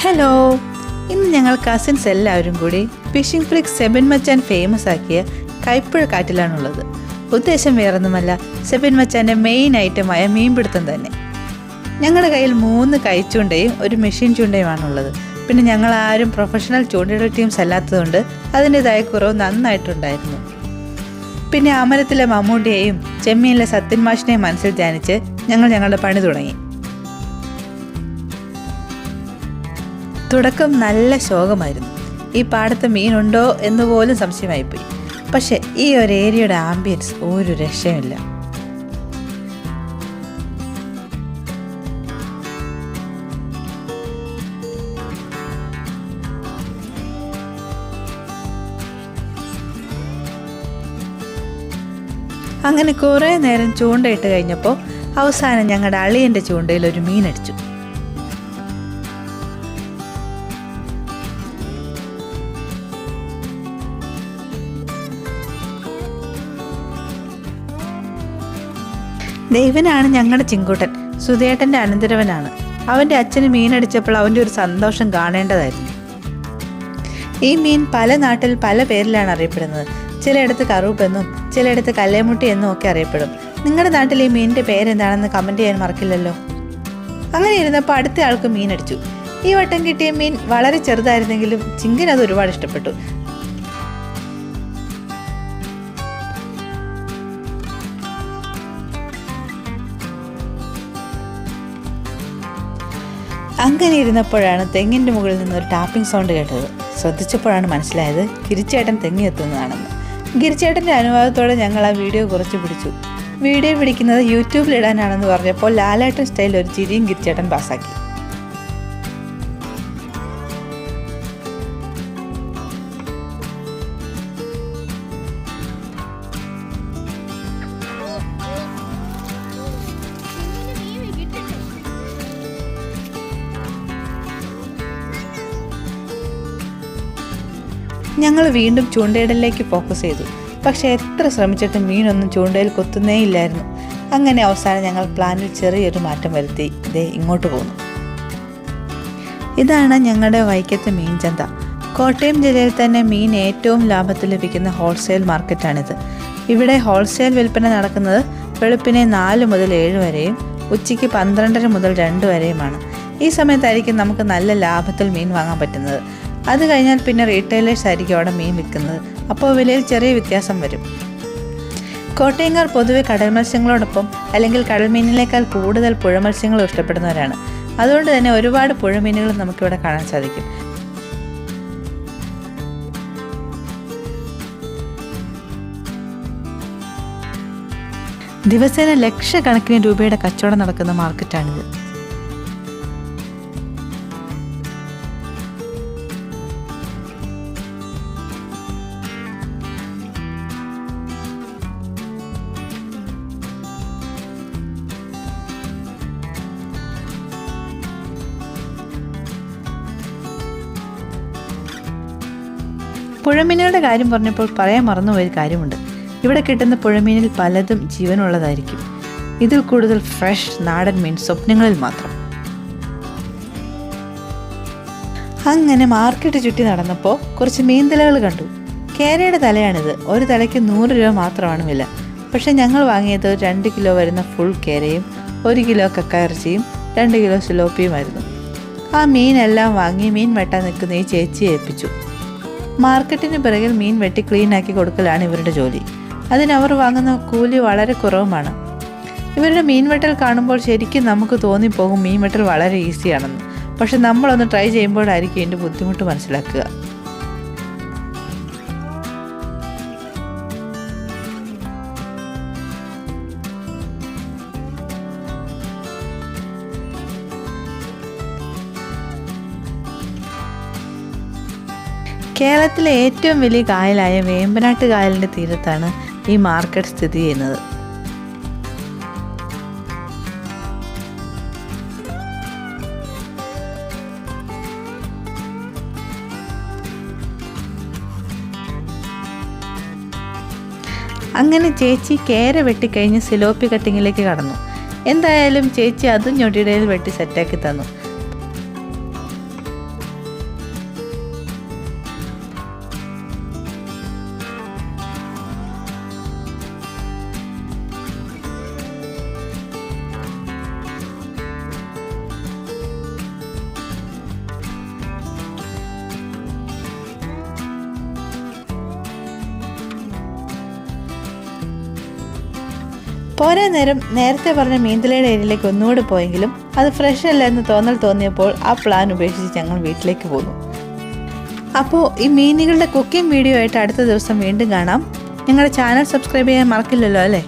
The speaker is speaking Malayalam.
ഹലോ, ഇന്ന് ഞങ്ങൾ കസിൻസ് എല്ലാവരും കൂടി ഫിഷിംഗ് ഫ്ലിക് സെബിൻ മച്ചാൻ ഫേമസ് ആക്കിയ കൈപ്പുഴ കാറ്റിലാണുള്ളത്. ഉദ്ദേശം വേറൊന്നുമല്ല, സെബിൻ മച്ചാൻ്റെ മെയിൻ ഐറ്റമായ മീൻപിടുത്തം തന്നെ. ഞങ്ങളുടെ കയ്യിൽ 3 കൈച്ചൂണ്ടയും ഒരു മെഷീൻ ചൂണ്ടയുമാണുള്ളത്. പിന്നെ ഞങ്ങൾ ആരും പ്രൊഫഷണൽ ചൂണ്ടയുടെ ടീംസ് അല്ലാത്തതുകൊണ്ട് അതിൻ്റെതായ കുറവ് നന്നായിട്ടുണ്ടായിരുന്നു. പിന്നെ അമരത്തിലെ മമ്മൂട്ടിയെയും ചെമ്മീനിലെ സത്യൻ മാഷിനെയും മനസ്സിൽ ധ്യാനിച്ച് ഞങ്ങൾ ഞങ്ങളുടെ പണി തുടങ്ങി. തുടക്കം നല്ല ശോകമായിരുന്നു. ഈ പാടത്ത് മീനുണ്ടോ എന്ന് പോലും സംശയമായിപ്പോയി. പക്ഷെ ഈ ഒരു ഏരിയയുടെ ആംബിയൻസ് ഒരു രക്ഷയുമില്ല. അങ്ങനെ കുറേ നേരം ചൂണ്ടയിട്ട് കഴിഞ്ഞപ്പോൾ അവസാനം ഞങ്ങളുടെ അളിയൻ്റെ ചൂണ്ടയിൽ ഒരു മീനടിച്ചു. ദേവനാണ് ഞങ്ങളുടെ ചിങ്കൂട്ടൻ. സുധേട്ടൻ്റെ അനന്തരവനാണ്. അവൻ്റെ അച്ഛന് മീനടിച്ചപ്പോൾ അവൻ്റെ ഒരു സന്തോഷം കാണേണ്ടതായിരുന്നു. ഈ മീൻ പല നാട്ടിൽ പല പേരിലാണ് അറിയപ്പെടുന്നത്. ചിലയിടത്ത് കറുപ്പെന്നും ചിലയിടത്ത് കല്ലേമുട്ടി എന്നും ഒക്കെ അറിയപ്പെടും. നിങ്ങളുടെ നാട്ടിൽ ഈ മീനിൻ്റെ പേരെന്താണെന്ന് കമൻറ്റ് ചെയ്യാൻ മറക്കില്ലല്ലോ. അങ്ങനെ ഇരുന്നപ്പോൾ അടുത്ത ആൾക്ക് മീനടിച്ചു. ഈ വട്ടം കിട്ടിയ മീൻ വളരെ ചെറുതായിരുന്നെങ്കിലും ചിങ്കൻ അത് ഒരുപാട് ഇഷ്ടപ്പെട്ടു. അങ്ങനെ ഇരുന്നപ്പോഴാണ് തെങ്ങിൻ്റെ മുകളിൽ നിന്നൊരു ടാപ്പിംഗ് സൗണ്ട് കേട്ടത്. ശ്രദ്ധിച്ചപ്പോഴാണ് മനസ്സിലായത് ഗിരിച്ചേട്ടൻ തെങ്ങി എത്തുന്നതാണെന്ന്. ഗിരിച്ചേട്ടൻ്റെ അനുവാദത്തോടെ ഞങ്ങൾ ആ വീഡിയോ കുറച്ച് പിടിച്ചു. വീഡിയോ പിടിക്കുന്നത് യൂട്യൂബിലിടാനാണെന്ന് പറഞ്ഞപ്പോൾ ലാലേട്ടൻ സ്റ്റൈൽ ഒരു ചിരിയും ഗിരിച്ചേട്ടൻ പാസ്സാക്കി. ഞങ്ങൾ വീണ്ടും ചൂണ്ടയിടലിലേക്ക് ഫോക്കസ് ചെയ്തു. പക്ഷേ എത്ര ശ്രമിച്ചിട്ടും മീനൊന്നും ചൂണ്ടയിൽ കൊത്തുന്നേ ഇല്ലായിരുന്നു. അങ്ങനെ അവസാനം ഞങ്ങൾ പ്ലാനിൽ ചെറിയൊരു മാറ്റം വരുത്തി ഇങ്ങോട്ട് പോന്നു. ഇതാണ് ഞങ്ങളുടെ വൈക്കത്തെ മീൻ ചന്ത. കോട്ടയം ജില്ലയിൽ തന്നെ മീൻ ഏറ്റവും ലാഭത്തിൽ ലഭിക്കുന്ന ഹോൾസെയിൽ മാർക്കറ്റാണിത്. ഇവിടെ ഹോൾസെയിൽ വിൽപ്പന നടക്കുന്നത് വെളുപ്പിനെ 4 മുതൽ 7 വരെയും ഉച്ചയ്ക്ക് 12:30 മുതൽ 2 വരെയുമാണ്. ഈ സമയത്തായിരിക്കും നമുക്ക് നല്ല ലാഭത്തിൽ മീൻ വാങ്ങാൻ പറ്റുന്നത്. അത് കഴിഞ്ഞാൽ പിന്നെ റീറ്റെയിലേഴ്സ് ആയിരിക്കും അവിടെ മീൻ വിൽക്കുന്നത്. അപ്പോൾ വിലയിൽ ചെറിയ വ്യത്യാസം വരും. കോട്ടയംകാർ പൊതുവെ കടൽ മത്സ്യങ്ങളോടൊപ്പം അല്ലെങ്കിൽ കടൽ മീനിനേക്കാൾ കൂടുതൽ പുഴ മത്സ്യങ്ങൾ ഇഷ്ടപ്പെടുന്നവരാണ്. അതുകൊണ്ട് തന്നെ ഒരുപാട് പുഴമീനുകൾ നമുക്കിവിടെ കാണാൻ സാധിക്കും. ദിവസേന ലക്ഷക്കണക്കിന് രൂപയുടെ കച്ചവടം നടക്കുന്ന മാർക്കറ്റാണിത്. പുഴമീനുകളുടെ കാര്യം പറഞ്ഞപ്പോൾ പറയാൻ മറന്നുപോയൊരു കാര്യമുണ്ട്. ഇവിടെ കിട്ടുന്ന പുഴമീനിൽ പലതും ജീവനുള്ളതായിരിക്കും. ഇതിൽ കൂടുതൽ ഫ്രഷ് നാടൻ മീൻ സ്വപ്നങ്ങളിൽ മാത്രം. അങ്ങനെ മാർക്കറ്റ് ചുറ്റി നടന്നപ്പോൾ കുറച്ച് മീൻതലകൾ കണ്ടു. കേരയുടെ തലയാണിത്. ഒരു തലയ്ക്ക് 100 രൂപ മാത്രമാണ് വില. പക്ഷെ ഞങ്ങൾ വാങ്ങിയത് 2 കിലോ വരുന്ന ഫുൾ കേരയും 1 കിലോ കക്കയിറച്ചിയും 2 കിലോ സിലോപ്പിയുമായിരുന്നു. ആ മീനെല്ലാം വാങ്ങി മീൻ വെട്ടാൻ നിൽക്കുന്ന ഈ ചേച്ചിയെ ഏൽപ്പിച്ചു. മാർക്കറ്റിന് പിറകിൽ മീൻ വെട്ടി ക്ലീനാക്കി കൊടുക്കലാണ് ഇവരുടെ ജോലി. അതിനവർ വാങ്ങുന്ന കൂലി വളരെ കുറവുമാണ്. ഇവരുടെ മീൻവെട്ടൽ കാണുമ്പോൾ ശരിക്കും നമുക്ക് തോന്നിപ്പോകും മീൻവെട്ടൽ വളരെ ഈസിയാണെന്ന്. പക്ഷെ നമ്മളൊന്ന് ട്രൈ ചെയ്യുമ്പോഴായിരിക്കും ഇതിൻ്റെ ബുദ്ധിമുട്ട് മനസ്സിലാക്കുക. കേരളത്തിലെ ഏറ്റവും വലിയ കായലായ വേമ്പനാട്ട് കായലിൻ്റെ തീരത്താണ് ഈ മാർക്കറ്റ് സ്ഥിതി ചെയ്യുന്നത്. അങ്ങനെ ചേച്ചി കേര വെട്ടിക്കഴിഞ്ഞ് സിലോപ്പി കട്ടിങ്ങിലേക്ക് കടന്നു. എന്തായാലും ചേച്ചി അതും ഞൊടിയിടയിൽ വെട്ടി സെറ്റാക്കി തന്നു. പോരാ നേരം നേരത്തെ പറഞ്ഞ മീന്തലയുടെ ഏരിയയിലേക്ക് ഒന്നുകൂടി പോയെങ്കിലും അത് ഫ്രഷ് അല്ല എന്ന് തോന്നിയപ്പോൾ ആ പ്ലാൻ ഉപേക്ഷിച്ച് ഞങ്ങൾ വീട്ടിലേക്ക് പോന്നു. അപ്പോൾ ഈ മീനുകളുടെ കുക്കിംഗ് വീഡിയോ ആയിട്ട് അടുത്ത ദിവസം വീണ്ടും കാണാം. ഞങ്ങളുടെ ചാനൽ സബ്സ്ക്രൈബ് ചെയ്യാൻ മറക്കില്ലല്ലോ അല്ലേ?